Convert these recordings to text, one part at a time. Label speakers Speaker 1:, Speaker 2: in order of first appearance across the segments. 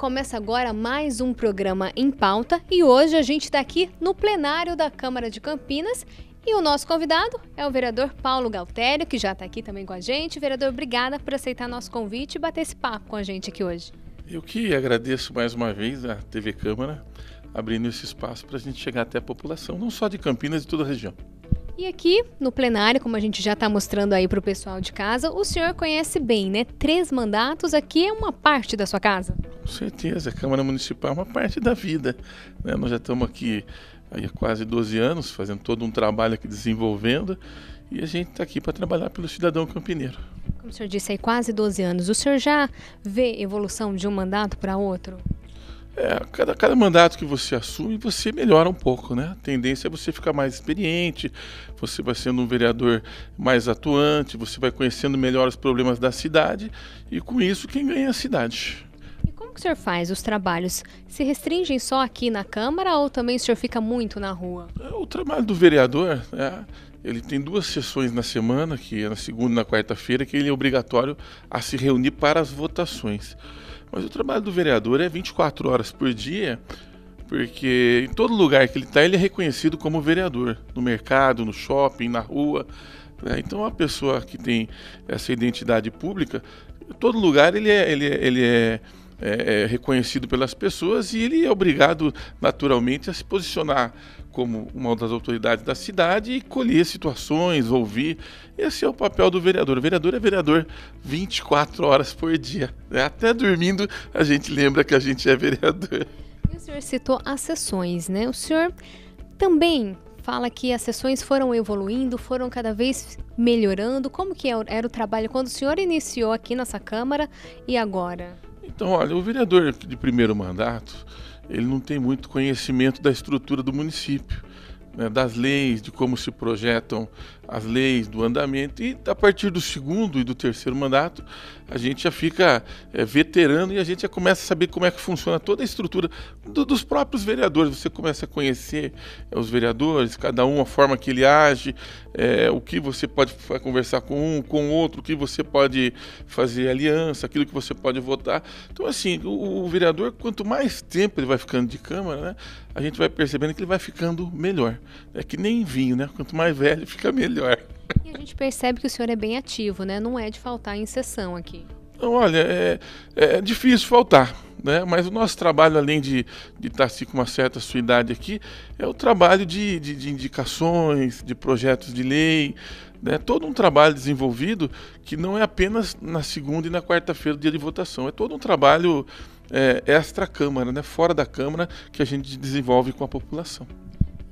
Speaker 1: começa agora mais um programa em pauta e hoje a gente está aqui no plenário da Câmara de Campinas e o nosso convidado é o vereador Paulo Galtério, que já está aqui também com a gente. Vereador, obrigada por aceitar nosso convite e bater esse papo com a gente aqui hoje.
Speaker 2: Eu que agradeço mais uma vez a TV Câmara abrindo esse espaço para a gente chegar até a população, não só de Campinas, de toda a região.
Speaker 1: E aqui no plenário, como a gente já está mostrando aí para o pessoal de casa, o senhor conhece bem, né? 3 mandatos, aqui é uma parte da sua casa.
Speaker 2: Com certeza, a Câmara Municipal é uma parte da vida, né? Nós já estamos aqui há quase 12 anos, fazendo todo um trabalho aqui, desenvolvendo, e a gente está aqui para trabalhar pelo cidadão campineiro.
Speaker 1: Como o senhor disse aí, quase 12 anos, o senhor já vê evolução de um mandato para outro?
Speaker 2: Cada mandato que você assume, você melhora um pouco, né? A tendência é você ficar mais experiente, você vai sendo um vereador mais atuante, você vai conhecendo melhor os problemas da cidade e com isso quem ganha é a cidade.
Speaker 1: E como que o senhor faz os trabalhos? Se restringem só aqui na Câmara ou também o senhor fica muito na rua?
Speaker 2: O trabalho do vereador, ele tem 2 sessões na semana, que é na segunda e na quarta-feira, que ele é obrigatório a se reunir para as votações. Mas o trabalho do vereador é 24 horas por dia, porque em todo lugar que ele está, ele é reconhecido como vereador, no mercado, no shopping, na rua, né? Então, a pessoa que tem essa identidade pública, em todo lugar ele é reconhecido pelas pessoas e ele é obrigado, naturalmente, a se posicionar como uma das autoridades da cidade e colher situações, ouvir. Esse é o papel do vereador. O vereador é vereador 24 horas por dia, né? Até dormindo a gente lembra que a gente é vereador.
Speaker 1: E o senhor citou as sessões, né? O senhor também fala que as sessões foram evoluindo, foram cada vez melhorando. Como que era o trabalho quando o senhor iniciou aqui nessa Câmara e agora?
Speaker 2: Então, olha, o vereador de primeiro mandato, ele não tem muito conhecimento da estrutura do município, né, das leis, de como se projetam as leis, do andamento. E a partir do segundo e do terceiro mandato, a gente já fica veterano e a gente já começa a saber como é que funciona toda a estrutura dos próprios vereadores. Você começa a conhecer os vereadores, cada um, a forma que ele age, o que você pode conversar com um, com o outro, o que você pode fazer aliança, aquilo que você pode votar. Então, assim, o vereador, quanto mais tempo ele vai ficando de Câmara, né, a gente vai percebendo que ele vai ficando melhor. É que nem vinho, né? Quanto mais velho, fica melhor.
Speaker 1: E a gente percebe que o senhor é bem ativo, né? Não é de faltar em sessão aqui.
Speaker 2: Então, olha, é difícil faltar, né? Mas o nosso trabalho, além de estar assim, com uma certa sua idade aqui, é o trabalho de indicações, de projetos de lei, né? Todo um trabalho desenvolvido que não é apenas na segunda e na quarta-feira, dia de votação. É todo um trabalho extra-Câmara, né? Fora da Câmara, que a gente desenvolve com a população.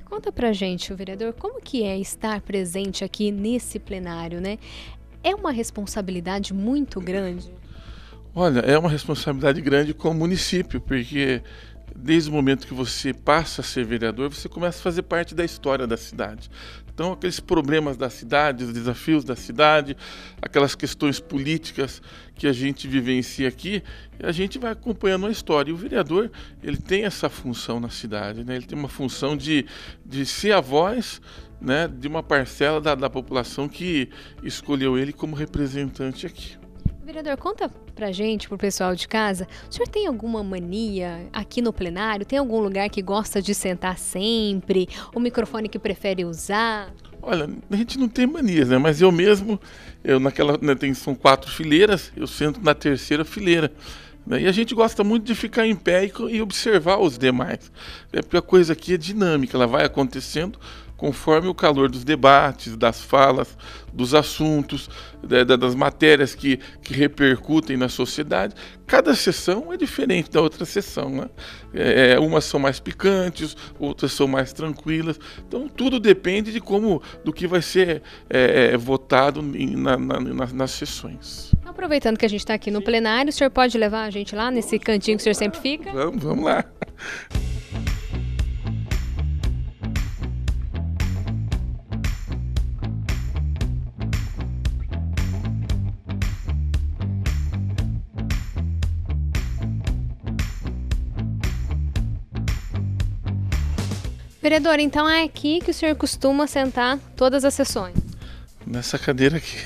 Speaker 1: Conta pra gente, vereador, como que é estar presente aqui nesse plenário, né? É uma responsabilidade muito grande?
Speaker 2: Olha, é uma responsabilidade grande com o município, porque desde o momento que você passa a ser vereador, você começa a fazer parte da história da cidade. Então, aqueles problemas da cidade, os desafios da cidade, aquelas questões políticas que a gente vivencia aqui, a gente vai acompanhando a história. E o vereador, ele tem essa função na cidade, né? Ele tem uma função de ser a voz, né, de uma parcela da população que escolheu ele como representante aqui.
Speaker 1: Vereador, conta pra gente, pro pessoal de casa, o senhor tem alguma mania aqui no plenário? Tem algum lugar que gosta de sentar sempre? O microfone que prefere usar?
Speaker 2: Olha, a gente não tem manias, né? Mas eu mesmo, são 4 fileiras, eu sento na terceira fileira. Né? E a gente gosta muito de ficar em pé e observar os demais. Né? Porque a coisa aqui é dinâmica, ela vai acontecendo conforme o calor dos debates, das falas, dos assuntos, das matérias que repercutem na sociedade. Cada sessão é diferente da outra sessão, né? Umas são mais picantes, outras são mais tranquilas. Então tudo depende do que vai ser votado nas sessões.
Speaker 1: Aproveitando que a gente está aqui no plenário, o senhor pode levar a gente lá nesse cantinho que o senhor sempre fica?
Speaker 2: Vamos lá.
Speaker 1: Vereador, então é aqui que o senhor costuma sentar todas as sessões?
Speaker 2: Nessa cadeira aqui.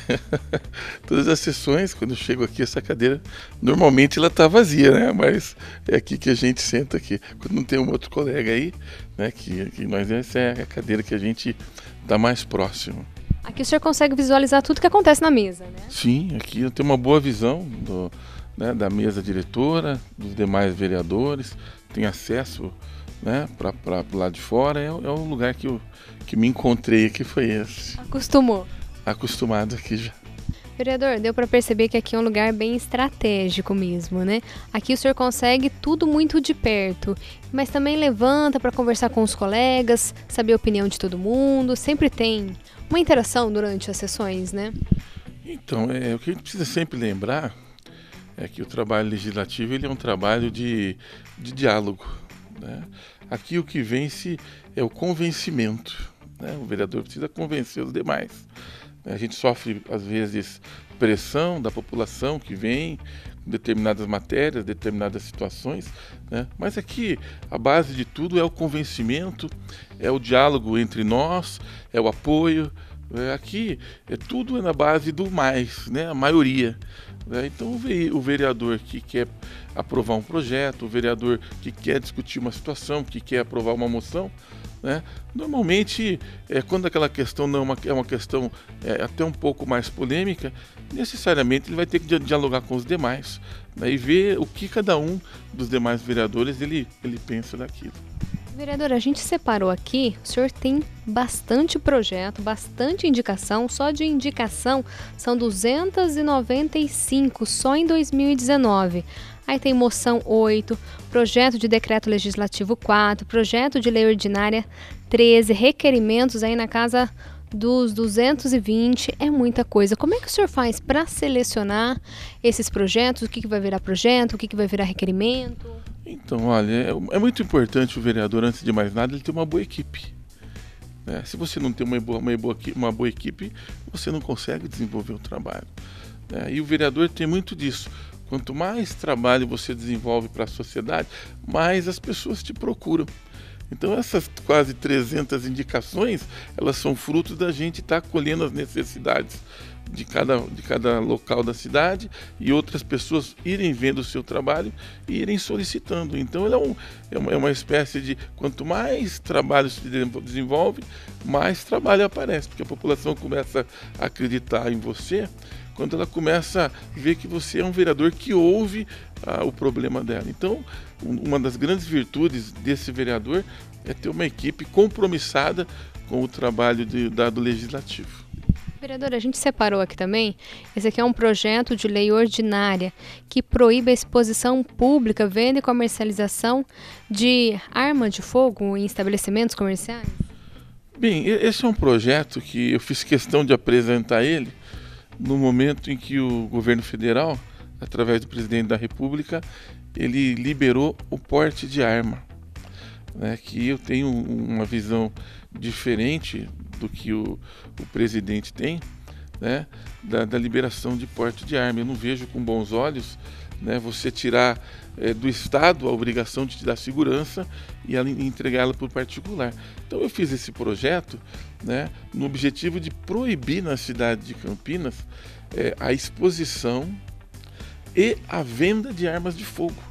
Speaker 2: Todas as sessões, quando eu chego aqui, essa cadeira, normalmente ela está vazia, né? Mas é aqui que a gente senta aqui. Quando não tem um outro colega aí, né? Que nós, essa é a cadeira que a gente está mais próximo.
Speaker 1: Aqui o senhor consegue visualizar tudo que acontece na mesa, né?
Speaker 2: Sim, aqui eu tenho uma boa visão da mesa diretora, dos demais vereadores, tenho acesso, né, para o lado de fora. É o lugar que me encontrei aqui, foi esse.
Speaker 1: Acostumou.
Speaker 2: Acostumado aqui já.
Speaker 1: Vereador, deu para perceber que aqui é um lugar bem estratégico mesmo, né? Aqui o senhor consegue tudo muito de perto, mas também levanta para conversar com os colegas, saber a opinião de todo mundo, sempre tem uma interação durante as sessões, né?
Speaker 2: Então, o que a gente precisa sempre lembrar é que o trabalho legislativo ele é um trabalho de diálogo, né? Aqui o que vence é o convencimento, né? O vereador precisa convencer os demais. A gente sofre, às vezes, pressão da população que vem com determinadas matérias, determinadas situações, né? Mas aqui a base de tudo é o convencimento, é o diálogo entre nós, é o apoio. Aqui tudo é na base do mais, né? A maioria. Então o vereador que quer aprovar um projeto, o vereador que quer discutir uma situação, que quer aprovar uma moção, né? Normalmente, quando aquela questão não é uma questão até um pouco mais polêmica, necessariamente ele vai ter que dialogar com os demais, né? E ver o que cada um dos demais vereadores ele pensa daquilo.
Speaker 1: Vereador, a gente separou aqui, o senhor tem bastante projeto, bastante indicação, só de indicação são 295 só em 2019. Aí tem moção 8, projeto de decreto legislativo 4, projeto de lei ordinária 13, requerimentos aí na casa dos 220, é muita coisa. Como é que o senhor faz para selecionar esses projetos? O que vai virar projeto, o que vai virar requerimento?
Speaker 2: Então, olha, é muito importante o vereador, antes de mais nada, ele ter uma boa equipe. Se você não tem uma boa equipe, você não consegue desenvolver o trabalho. E o vereador tem muito disso. Quanto mais trabalho você desenvolve para a sociedade, mais as pessoas te procuram. Então essas quase 300 indicações, elas são frutos da gente estar colhendo as necessidades de cada local da cidade e outras pessoas irem vendo o seu trabalho e irem solicitando. Então é uma espécie de, quanto mais trabalho se desenvolve, mais trabalho aparece, porque a população começa a acreditar em você quando ela começa a ver que você é um vereador que ouve o problema dela. Então, uma das grandes virtudes desse vereador é ter uma equipe compromissada com o trabalho do legislativo.
Speaker 1: Vereador, a gente separou aqui também, esse aqui é um projeto de lei ordinária que proíbe a exposição pública, venda e comercialização de arma de fogo em estabelecimentos comerciais.
Speaker 2: Bem, esse é um projeto que eu fiz questão de apresentar ele no momento em que o governo federal, através do presidente da República, ele liberou o porte de arma, né? Que eu tenho uma visão diferente do que o presidente tem, né? Da liberação de porte de arma. Eu não vejo com bons olhos, né, você tirar do Estado a obrigação de te dar segurança e entregá-la para o particular. Então eu fiz esse projeto, né, no objetivo de proibir na cidade de Campinas a exposição e a venda de armas de fogo,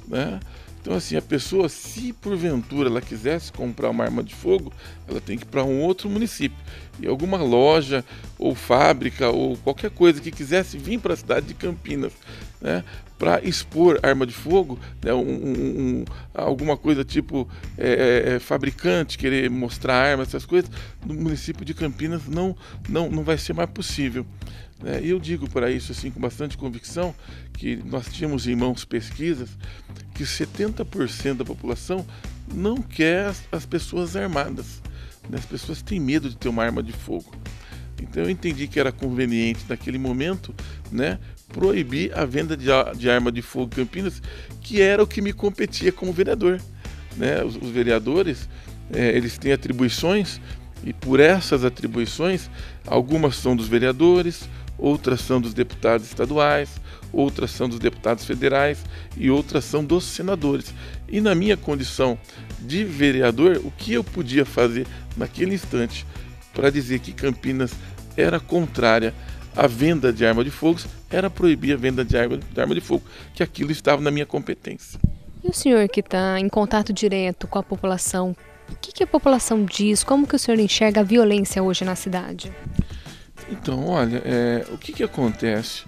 Speaker 2: né? Então assim, a pessoa, se porventura ela quisesse comprar uma arma de fogo, ela tem que ir para um outro município. E alguma loja ou fábrica ou qualquer coisa que quisesse vir para a cidade de Campinas, né, para expor arma de fogo, né, alguma coisa tipo fabricante, querer mostrar arma, essas coisas, no município de Campinas não vai ser mais possível. E eu digo para isso assim, com bastante convicção, que nós tínhamos em mãos pesquisas que 70% da população não quer as pessoas armadas, né? As pessoas têm medo de ter uma arma de fogo. Então eu entendi que era conveniente naquele momento, né, proibir a venda de arma de fogo em Campinas, que era o que me competia como vereador, né? Os vereadores, eles têm atribuições, e por essas atribuições, algumas são dos vereadores, outras são dos deputados estaduais, outras são dos deputados federais e outras são dos senadores. E na minha condição de vereador, o que eu podia fazer naquele instante para dizer que Campinas era contrária à venda de arma de fogo, era proibir a venda de arma de fogo, que aquilo estava na minha competência.
Speaker 1: E o senhor que está em contato direto com a população, o que a população diz? Como que o senhor enxerga a violência hoje na cidade?
Speaker 2: Então, olha, o que acontece?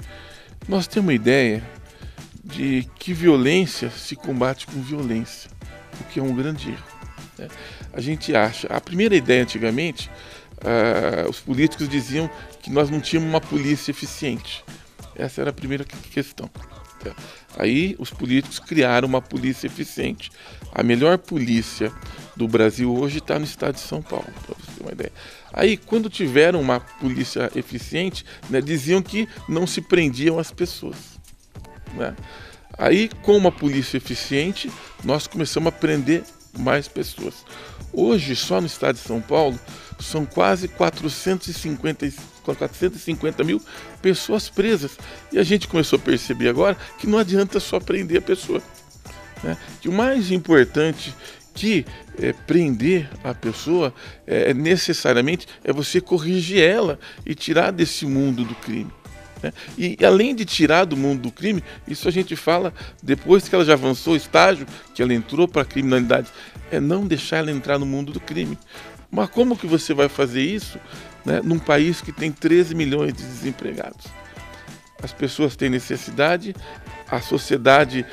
Speaker 2: Nós temos uma ideia de que violência se combate com violência, o que é um grande erro, né? A gente acha, a primeira ideia antigamente, os políticos diziam que nós não tínhamos uma polícia eficiente. Essa era a primeira questão. Aí os políticos criaram uma polícia eficiente. A melhor polícia do Brasil hoje está no estado de São Paulo, para você ter uma ideia. Aí, quando tiveram uma polícia eficiente, né, diziam que não se prendiam as pessoas, né? Aí, com uma polícia eficiente, nós começamos a prender mais pessoas. Hoje, só no estado de São Paulo, são quase 450 mil pessoas presas. E a gente começou a perceber agora que não adianta só prender a pessoa, né? Que o mais importante que prender a pessoa necessariamente é você corrigir ela e tirar desse mundo do crime, né? E além de tirar do mundo do crime, isso a gente fala depois que ela já avançou o estágio, que ela entrou para a criminalidade, é não deixar ela entrar no mundo do crime. Mas como que você vai fazer isso, né, num país que tem 13 milhões de desempregados? As pessoas têm necessidade, a sociedade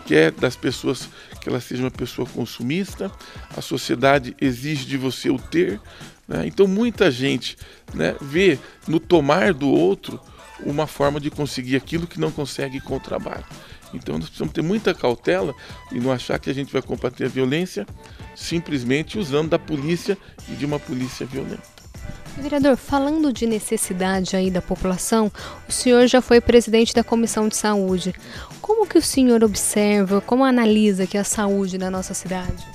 Speaker 2: quer das pessoas que ela seja uma pessoa consumista, a sociedade exige de você o ter, né? Então muita gente, né, vê no tomar do outro uma forma de conseguir aquilo que não consegue com o trabalho. Então nós precisamos ter muita cautela e não achar que a gente vai combater a violência simplesmente usando da polícia e de uma polícia violenta.
Speaker 1: Vereador, falando de necessidade aí da população, o senhor já foi presidente da Comissão de Saúde. Como que o senhor observa, como analisa que é a saúde na nossa cidade?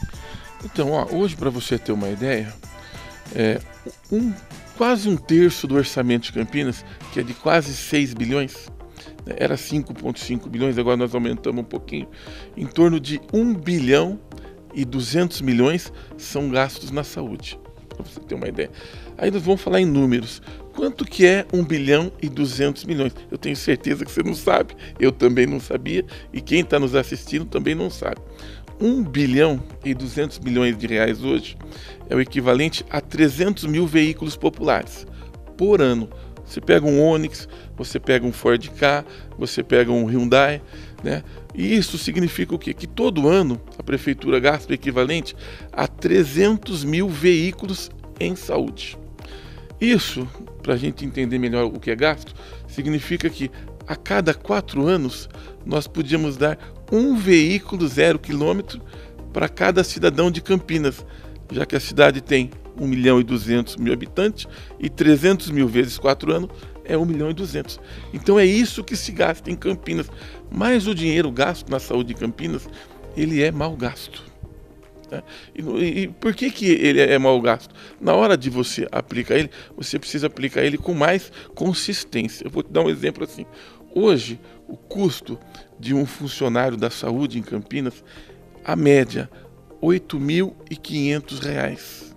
Speaker 2: Então, hoje, para você ter uma ideia, quase um terço do orçamento de Campinas, que é de quase 6 bilhões, né, era 5,5 bilhões, agora nós aumentamos um pouquinho, em torno de 1 bilhão e 200 milhões são gastos na saúde, para você ter uma ideia. Aí nós vamos falar em números. Quanto que é 1 bilhão e 200 milhões? Eu tenho certeza que você não sabe, eu também não sabia, e quem está nos assistindo também não sabe. 1 bilhão e 200 milhões de reais hoje é o equivalente a 300 mil veículos populares por ano. Você pega um Onix, você pega um Ford Ka, você pega um Hyundai, né? E isso significa o quê? Que todo ano a prefeitura gasta o equivalente a 300 mil veículos em saúde. Isso, para a gente entender melhor o que é gasto, significa que a cada 4 anos nós podíamos dar um veículo 0 quilômetro para cada cidadão de Campinas, já que a cidade tem 1 milhão e 200 mil habitantes e 300 mil vezes 4 anos é 1 milhão e 200. Então é isso que se gasta em Campinas. Mas o dinheiro gasto na saúde de Campinas, ele é mal gasto. E por que ele é mal gasto? Na hora de você aplicar ele, você precisa aplicar ele com mais consistência. Eu vou te dar um exemplo assim. Hoje, o custo de um funcionário da saúde em Campinas, a média, R$ 8.500.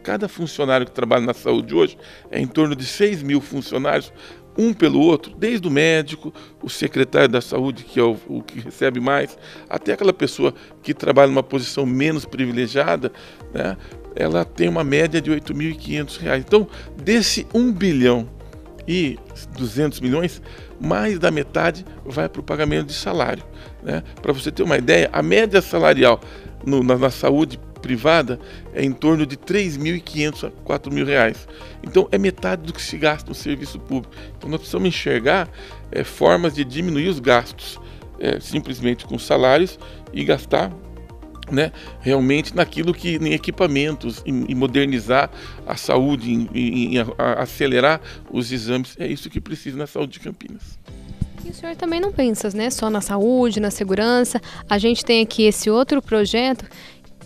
Speaker 2: Cada funcionário que trabalha na saúde hoje é em torno de 6 mil funcionários, um pelo outro, desde o médico, o secretário da saúde, que é o que recebe mais, até aquela pessoa que trabalha numa posição menos privilegiada, né, ela tem uma média de R$ 8.500. Então, desse 1 bilhão e 200 milhões, mais da metade vai para o pagamento de salário, né? Para você ter uma ideia, a média salarial na saúde privada é em torno de R$ 3.500 a R$ 4.000. Então é metade do que se gasta no serviço público. Então nós precisamos enxergar formas de diminuir os gastos simplesmente com salários e gastar, né, realmente naquilo que em equipamentos, em modernizar a saúde, em acelerar os exames. É isso que precisa na saúde de Campinas.
Speaker 1: E o senhor também não pensa, né, só na saúde, na segurança. A gente tem aqui esse outro projeto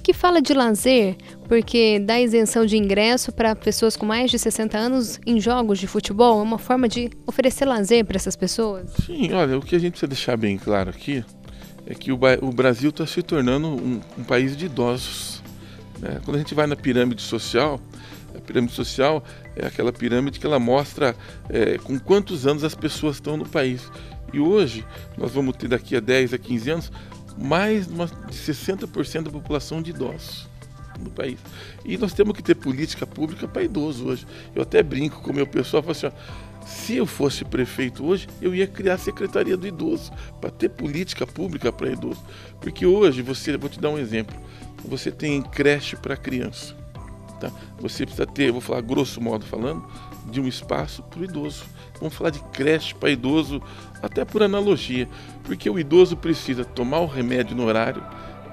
Speaker 1: que fala de lazer, porque dá isenção de ingresso para pessoas com mais de 60 anos em jogos de futebol. É uma forma de oferecer lazer para essas pessoas?
Speaker 2: Sim, olha, o que a gente precisa deixar bem claro aqui é que o Brasil está se tornando um país de idosos, né? Quando a gente vai na pirâmide social, A pirâmide social é aquela pirâmide que ela mostra com quantos anos as pessoas estão no país. E hoje nós vamos ter daqui a 10 a 15 anos mais de 60% da população de idosos no país. E nós temos que ter política pública para idoso hoje. Eu até brinco com o meu pessoal, falo assim, ó, se eu fosse prefeito hoje, eu ia criar a Secretaria do Idoso, para ter política pública para idoso. Porque hoje, vou te dar um exemplo, você tem creche para criança. Tá? Você precisa ter, vou falar grosso modo falando, de um espaço para o idoso. Vamos falar de creche para idoso, até por analogia, porque o idoso precisa tomar o remédio no horário,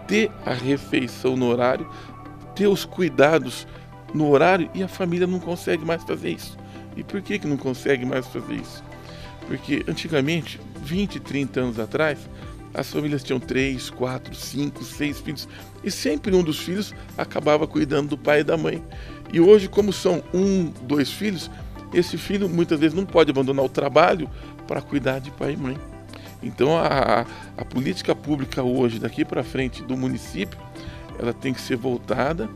Speaker 2: ter a refeição no horário, ter os cuidados no horário, e a família não consegue mais fazer isso. E por que não consegue mais fazer isso? Porque antigamente, 20, 30 anos atrás, as famílias tinham 3, 4, 5, 6 filhos, e sempre um dos filhos acabava cuidando do pai e da mãe. E hoje, como são 1, 2 filhos, esse filho muitas vezes não pode abandonar o trabalho para cuidar de pai e mãe. Então a política pública hoje, daqui para frente do município, ela tem que ser voltada,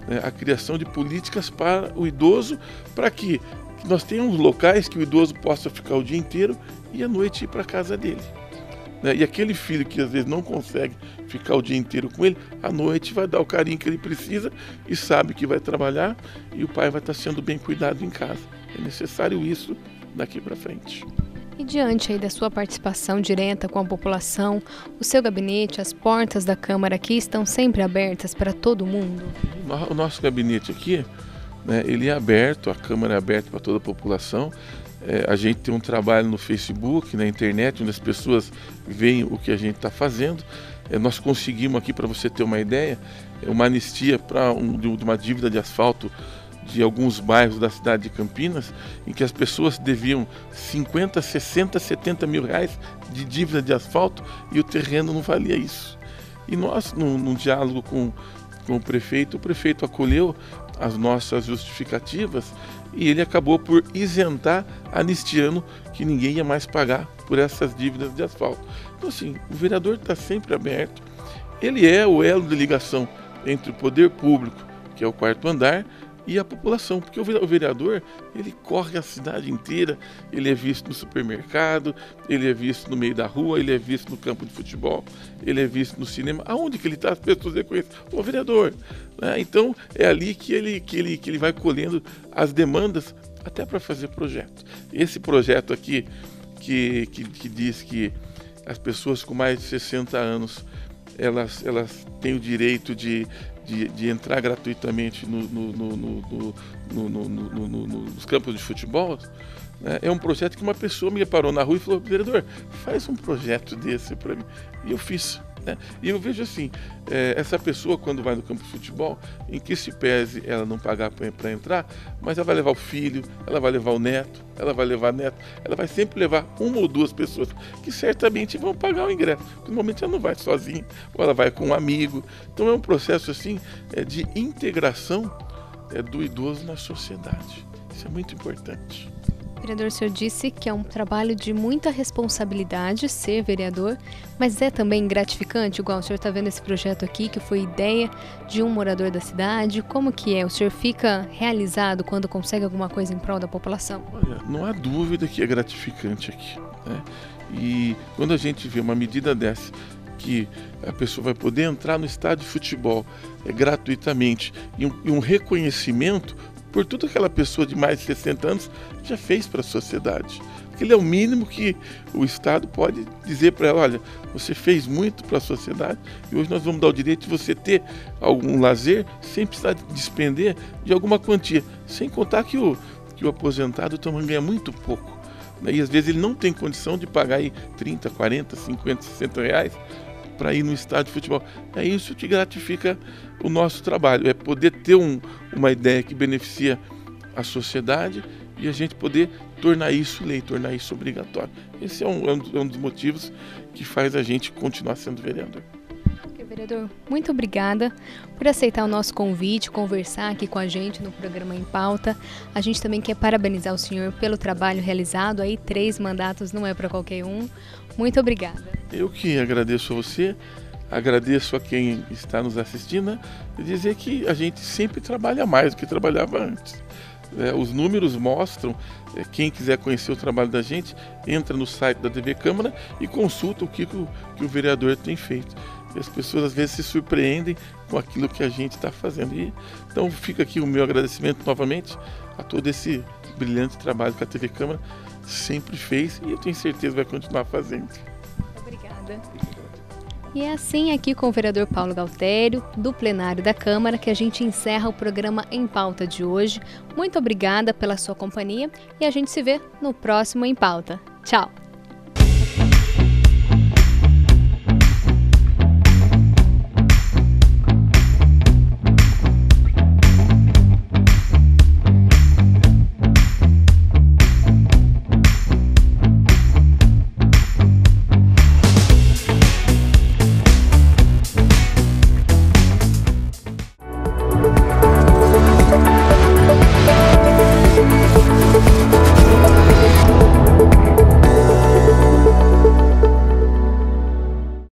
Speaker 2: né, à criação de políticas para o idoso, para que nós tenhamos locais que o idoso possa ficar o dia inteiro e à noite ir para a casa dele. E aquele filho que às vezes não consegue ficar o dia inteiro com ele, à noite vai dar o carinho que ele precisa e sabe que vai trabalhar e o pai vai estar sendo bem cuidado em casa. É necessário isso daqui para frente.
Speaker 1: E diante aí da sua participação direta com a população, o seu gabinete, as portas da Câmara aqui estão sempre abertas para todo mundo?
Speaker 2: O nosso gabinete aqui, né, ele é aberto, a Câmara é aberta para toda a população. A gente tem um trabalho no Facebook, na internet, onde as pessoas veem o que a gente está fazendo. Nós conseguimos aqui, para você ter uma ideia, uma anistia para uma dívida de asfalto de alguns bairros da cidade de Campinas, em que as pessoas deviam 50, 60, 70 mil reais de dívida de asfalto e o terreno não valia isso. E nós, num diálogo com o prefeito acolheu as nossas justificativas e ele acabou por isentar, anistiando, que ninguém ia mais pagar por essas dívidas de asfalto. Então assim, o vereador está sempre aberto, ele é o elo de ligação entre o poder público, que é o 4º andar, e a população, porque o vereador, ele corre a cidade inteira, ele é visto no supermercado, ele é visto no meio da rua, ele é visto no campo de futebol, ele é visto no cinema, aonde que ele está, as pessoas reconhecem, o vereador, né? Então é ali que ele vai colhendo as demandas até para fazer projetos. Esse projeto aqui, que diz que as pessoas com mais de 60 anos, elas têm o direito de entrar gratuitamente nos campos de futebol, né? É um projeto que uma pessoa me parou na rua e falou: vereador, faz um projeto desse para mim. E eu fiz. Né? E eu vejo assim, essa pessoa quando vai no campo de futebol, em que se pese ela não pagar para entrar, mas ela vai levar o filho, ela vai levar o neto, ela vai levar a neta, ela vai sempre levar 1 ou 2 pessoas que certamente vão pagar o ingresso. Normalmente ela não vai sozinha, ou ela vai com um amigo. Então é um processo assim de integração do idoso na sociedade. Isso é muito importante.
Speaker 1: Vereador, o senhor disse que é um trabalho de muita responsabilidade ser vereador, mas é também gratificante, igual o senhor está vendo esse projeto aqui, que foi ideia de um morador da cidade. Como que é? O senhor fica realizado quando consegue alguma coisa em prol da população?
Speaker 2: Olha, não há dúvida que é gratificante aqui, né? E quando a gente vê uma medida dessa, que a pessoa vai poder entrar no estádio de futebol gratuitamente e um reconhecimento por tudo que aquela pessoa de mais de 60 anos já fez para a sociedade. Aquele é o mínimo que o Estado pode dizer para ela: olha, você fez muito para a sociedade e hoje nós vamos dar o direito de você ter algum lazer sem precisar despender de alguma quantia. Sem contar que o aposentado também ganha muito pouco, né? E às vezes ele não tem condição de pagar aí 30, 40, 50, 60 reais para ir no estádio de futebol. É isso que gratifica o nosso trabalho, é poder ter uma ideia que beneficia a sociedade e a gente poder tornar isso lei, tornar isso obrigatório. Esse é um dos motivos que faz a gente continuar sendo vereador.
Speaker 1: Vereador, muito obrigada por aceitar o nosso convite, conversar aqui com a gente no programa Em Pauta. A gente também quer parabenizar o senhor pelo trabalho realizado, aí 3 mandatos não é para qualquer um. Muito obrigada.
Speaker 2: Eu que agradeço a você, Agradeço a quem está nos assistindo, né? E dizer que a gente sempre trabalha mais do que trabalhava antes. Os números mostram, quem quiser conhecer o trabalho da gente, entra no site da TV Câmara e consulta o que o vereador tem feito. E as pessoas às vezes se surpreendem com aquilo que a gente está fazendo. Então fica aqui o meu agradecimento novamente a todo esse brilhante trabalho que a TV Câmara sempre fez e eu tenho certeza vai continuar fazendo.
Speaker 1: Obrigada. E é assim aqui com o vereador Paulo Galtério, do plenário da Câmara, que a gente encerra o programa Em Pauta de hoje. Muito obrigada pela sua companhia e a gente se vê no próximo Em Pauta. Tchau!